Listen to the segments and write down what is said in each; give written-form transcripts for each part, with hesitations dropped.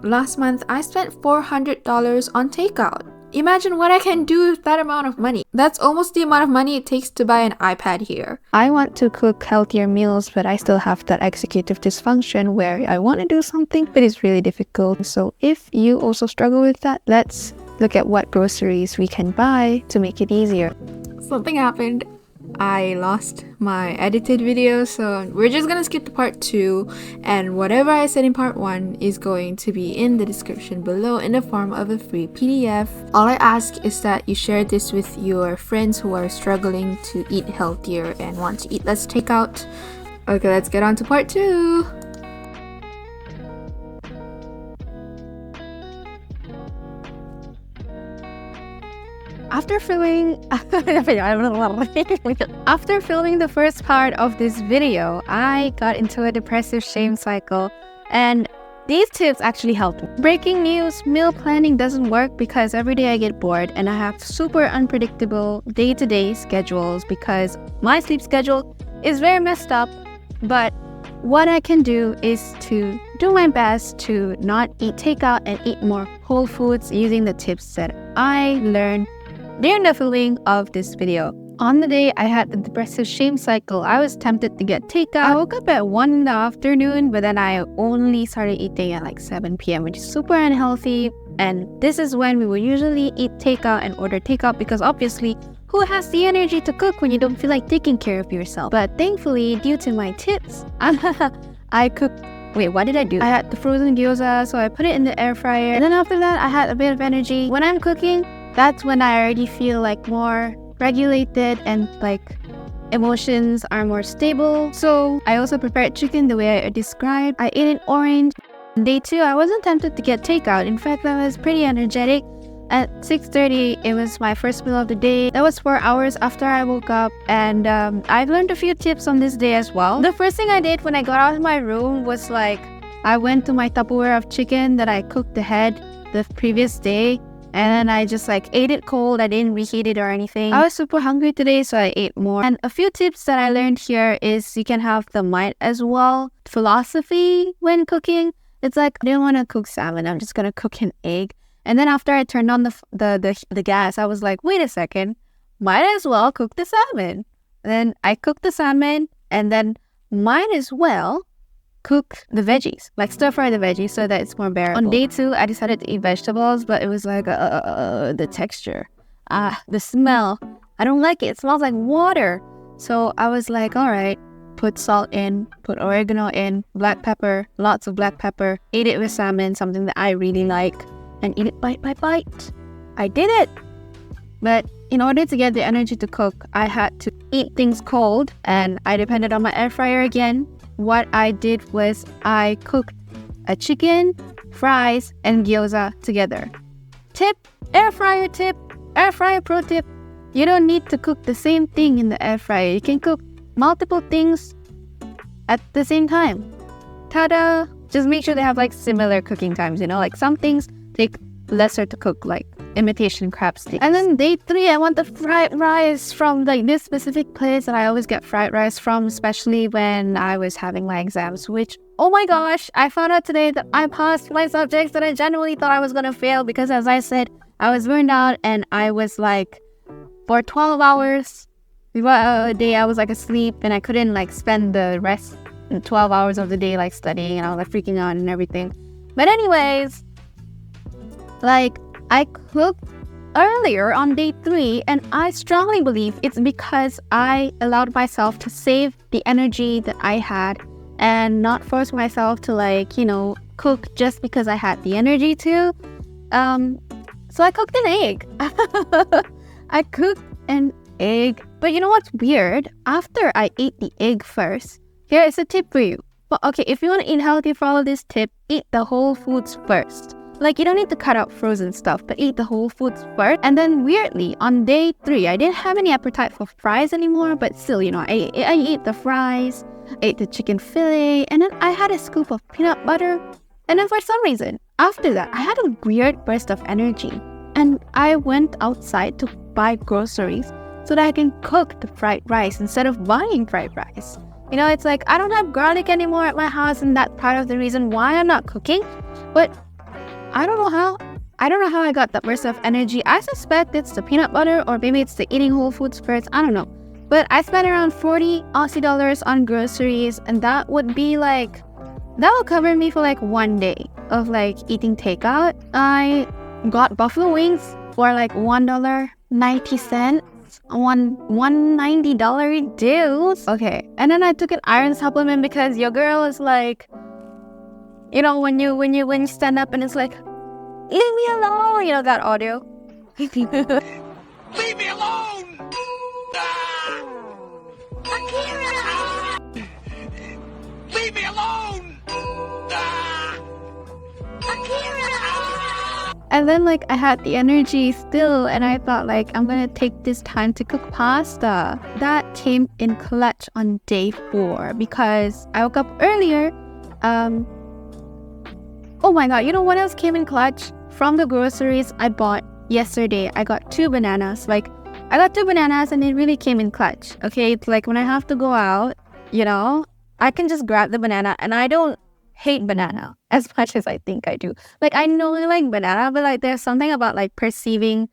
Last month, I spent $400 on takeout. Imagine what I can do with that amount of money. That's almost the amount of money it takes to buy an iPad here. I want to cook healthier meals, but I still have that executive dysfunction where I want to do something, but it's really difficult. So if you also struggle with that, let's look at what groceries we can buy to make it easier. Something happened. I lost my edited video, so we're just gonna skip to part 2, and whatever I said in part 1 is going to be in the description below in the form of a free PDF. All I ask is that you share this with your friends who are struggling to eat healthier and want to eat less takeout. Okay, let's get on to part 2. After filming the first part of this video, I got into a depressive shame cycle, and these tips actually helped me. Breaking news, meal planning doesn't work because every day I get bored and I have super unpredictable day-to-day schedules because my sleep schedule is very messed up. But what I can do is to do my best to not eat takeout and eat more whole foods using the tips that I learned during the filming of this video. On the day I had the depressive shame cycle, I was tempted to get takeout. I woke up at 1 in the afternoon, but then I only started eating at like 7 p.m, which is super unhealthy. And this is when we will usually eat takeout and order takeout because obviously, who has the energy to cook when you don't feel like taking care of yourself? But thankfully, due to my tips, I cooked. Wait, what did I do? I had the frozen gyoza, so I put it in the air fryer. And then after that, I had a bit of energy. When I'm cooking, that's when I already feel like more regulated and like emotions are more stable. So I also prepared chicken the way I described. I ate an orange. On day 2, I wasn't tempted to get takeout. In fact, I was pretty energetic. At 6:30, it was my first meal of the day. That was 4 hours after I woke up, and I've learned a few tips on this day as well. The first thing I did when I got out of my room was like, I went to my Tupperware of chicken that I cooked ahead the previous day. And then I just like ate it cold. I didn't reheat it or anything. I was super hungry today, so I ate more. And a few tips that I learned here is you can have the might as well philosophy when cooking. It's like, I didn't want to cook salmon. I'm just going to cook an egg. And then after I turned on the gas, I was like, wait a second, might as well cook the salmon. And then I cooked the salmon and then might as well cook the veggies, like stir fry the veggies so that it's more bearable. On day 2, I decided to eat vegetables, but it was like the texture, the smell. I don't like it. It smells like water. So I was like, all right, put salt in, put oregano in, black pepper, lots of black pepper. Eat it with salmon, something that I really like, and eat it bite by bite. I did it. But in order to get the energy to cook, I had to eat things cold, and I depended on my air fryer again. What I did was I cooked a chicken, fries, and gyoza together. Air fryer pro tip. You don't need to cook the same thing in the air fryer. You can cook multiple things at the same time. Ta-da! Just make sure they have like similar cooking times, like some things take lesser to cook, like imitation crab sticks. And then day 3, I want the fried rice from like this specific place that I always get fried rice from, especially when I was having my exams, which, oh my gosh, I found out today that I passed my subjects that I genuinely thought I was gonna fail because, as I said, I was burned out and I was like, for 12 hours a day, I was like asleep and I couldn't like spend the rest 12 hours of the day like studying, and I was like freaking out and everything. But anyways, like, I cooked earlier on day 3, and I strongly believe it's because I allowed myself to save the energy that I had and not force myself to like, cook just because I had the energy to. So I cooked an egg. I cooked an egg. But you know what's weird? After I ate the egg first, here is a tip for you. But okay, if you want to eat healthy, follow this tip. Eat the whole foods first. Like, you don't need to cut out frozen stuff, but eat the whole foods first. And then weirdly, on day 3, I didn't have any appetite for fries anymore, but still, I ate the fries, ate the chicken fillet, and then I had a scoop of peanut butter. And then for some reason, after that, I had a weird burst of energy. And I went outside to buy groceries so that I can cook the fried rice instead of buying fried rice. It's like, I don't have garlic anymore at my house, and that's part of the reason why I'm not cooking. But I don't know how I got that burst of energy. I suspect it's the peanut butter, or maybe it's the eating whole foods first. I don't know. But I spent around 40 Aussie dollars on groceries, and that would cover me for like one day of like eating takeout. I got buffalo wings for like $1.90 on $190 deals. Okay, and then I took an iron supplement because your girl is like, when you stand up and it's like, leave me alone, that audio. Leave me alone! Akira! Leave me alone! Akira! And then like I had the energy still, and I thought like I'm gonna take this time to cook pasta. That came in clutch on day 4 because I woke up earlier. Oh my god, you know what else came in clutch? From the groceries I bought yesterday, I got 2 bananas. Like, I got 2 bananas and it really came in clutch. Okay, it's like when I have to go out, I can just grab the banana, and I don't hate banana as much as I think I do. Like, I know I like banana, but like there's something about like perceiving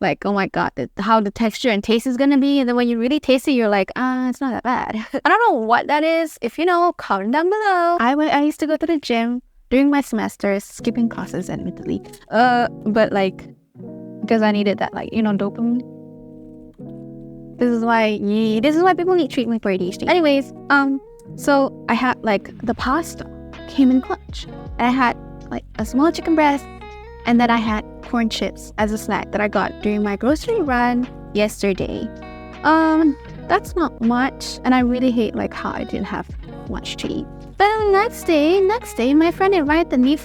like, oh my god, how the texture and taste is gonna be, and then when you really taste it, you're like, it's not that bad. I don't know what that is. If you know, comment down below. I used to go to the gym during my semesters, skipping classes admittedly. But like, because I needed that, like, dopamine. This is why people need treatment for ADHD. Anyways, so I had like the pasta came in clutch. I had like a small chicken breast, and then I had corn chips as a snack that I got during my grocery run yesterday. That's not much, and I really hate like how I didn't have much to eat. But the next day, my friend invited me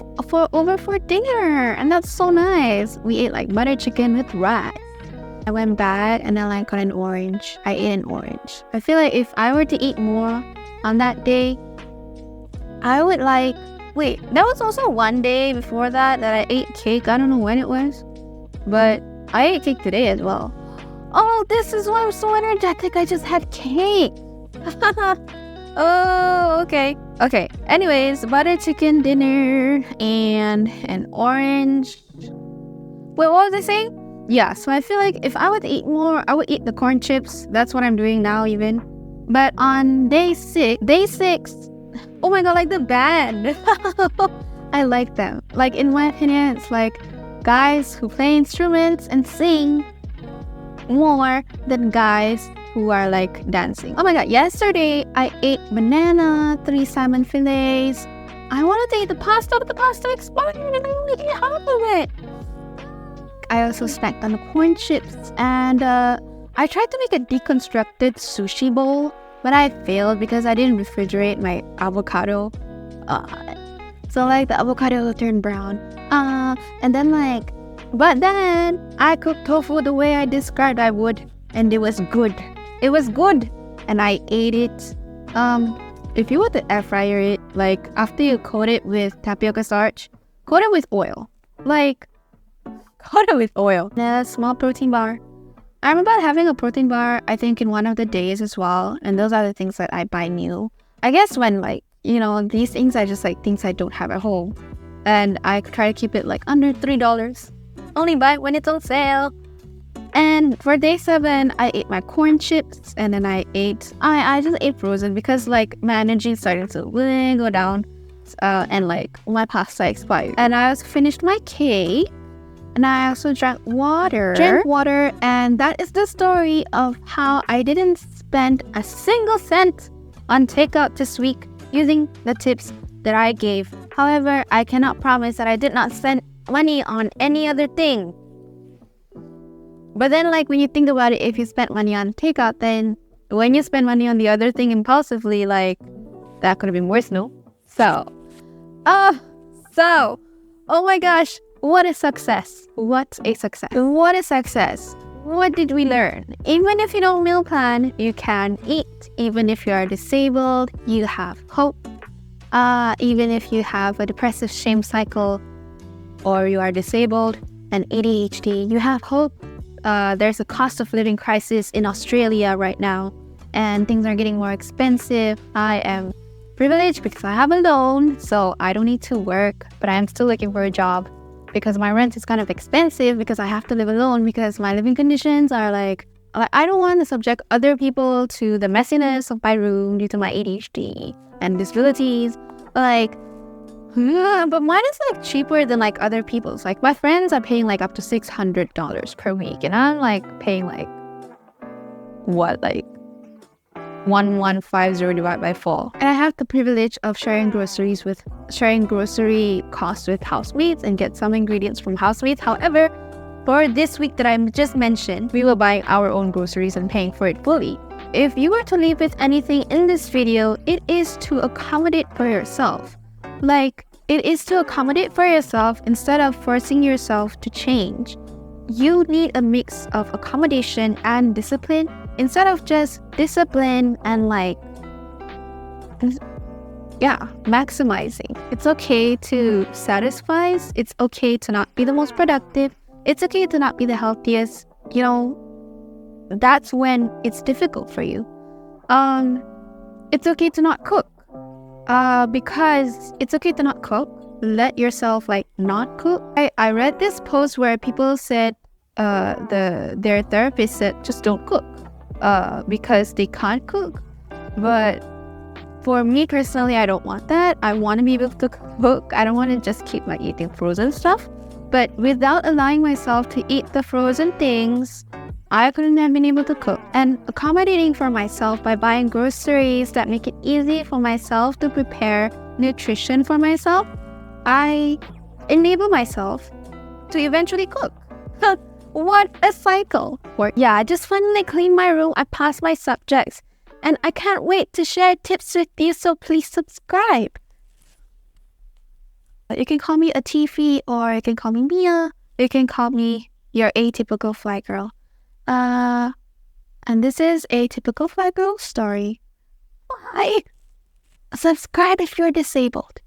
over for dinner, and that's so nice. We ate like butter chicken with rice. I went back and then I got an orange. I ate an orange. I feel like if I were to eat more on that day, I would like... Wait, there was also one day before that I ate cake. I don't know when it was, but I ate cake today as well. Oh, this is why I'm so energetic. I just had cake. Oh, okay. Okay. Anyways, butter chicken dinner and an orange. Wait, what was I saying? Yeah, so I feel like if I would eat more, I would eat the corn chips. That's what I'm doing now even. But on day six, oh my god, like the band. I like them. Like, in my opinion, it's like guys who play instruments and sing more than guys who are like dancing. Oh my god, yesterday I ate banana, 3 salmon fillets. I wanted to eat the pasta, but the pasta expired and I only ate half of it. I also snacked on the corn chips, and I tried to make a deconstructed sushi bowl, but I failed because I didn't refrigerate my avocado. So like the avocado turned brown. And then like, but then I cooked tofu the way I described I would, and it was good. It was good, and I ate it. If you were to air fryer it, like after you coat it with tapioca starch, coat it with oil. Like, coat it with oil. A small protein bar. I remember having a protein bar, I think, in one of the days as well. And those are the things that I buy new. I guess when like, these things are just like things I don't have at home. And I try to keep it like under $3. Only buy it when it's on sale. And for day 7, I ate my corn chips, and then I just ate frozen because like my energy started to go down, and like my pasta expired. And I also finished my cake, and I also drank water, and that is the story of how I didn't spend a single cent on takeout this week using the tips that I gave. However, I cannot promise that I did not spend money on any other thing. But then, like, when you think about it, if you spent money on takeout, then when you spend money on the other thing impulsively, like, that could have been worse, no? So, oh my gosh, what a success. What a success. What a success. What did we learn? Even if you don't meal plan, you can eat. Even if you are disabled, you have hope. Even if you have a depressive shame cycle, or you are disabled and ADHD, you have hope. There's a cost of living crisis in Australia right now, and things are getting more expensive. I am privileged because I have a loan, so I don't need to work, but I'm still looking for a job. because my rent is kind of expensive, because I have to live alone, because my living conditions are like I don't want to subject other people to the messiness of my room due to my ADHD and disabilities. Like, but mine is like cheaper than like other people's. Like my friends are paying like up to $600 per week, and I'm like paying like what, like 1150 divided by 4. And I have the privilege of sharing grocery costs with housemates and get some ingredients from housemates. However, for this week that I just mentioned, we were buying our own groceries and paying for it fully. If you were to leave with anything in this video, it is to accommodate for yourself. Like, it is to accommodate for yourself instead of forcing yourself to change. You need a mix of accommodation and discipline instead of just discipline and maximizing. It's okay to satisfy. It's okay to not be the most productive. It's okay to not be the healthiest. You know, that's when it's difficult for you. It's okay to not cook. Because it's okay to not cook. Let yourself not cook. I read this post where people said their therapist said just don't cook because they can't cook. But for me personally, I don't want that. I want to be able to cook. I don't want to just keep eating frozen stuff. But without allowing myself to eat the frozen things, I couldn't have been able to cook. And accommodating for myself by buying groceries that make it easy for myself to prepare nutrition for myself, I enable myself to eventually cook. What a cycle. I just finally cleaned my room. I passed my subjects. And I can't wait to share tips with you, so please subscribe. You can call me Atifi, or you can call me Mia. You can call me your atypical fly girl. And this is a typical fly girl story. Bye. Subscribe if you're disabled.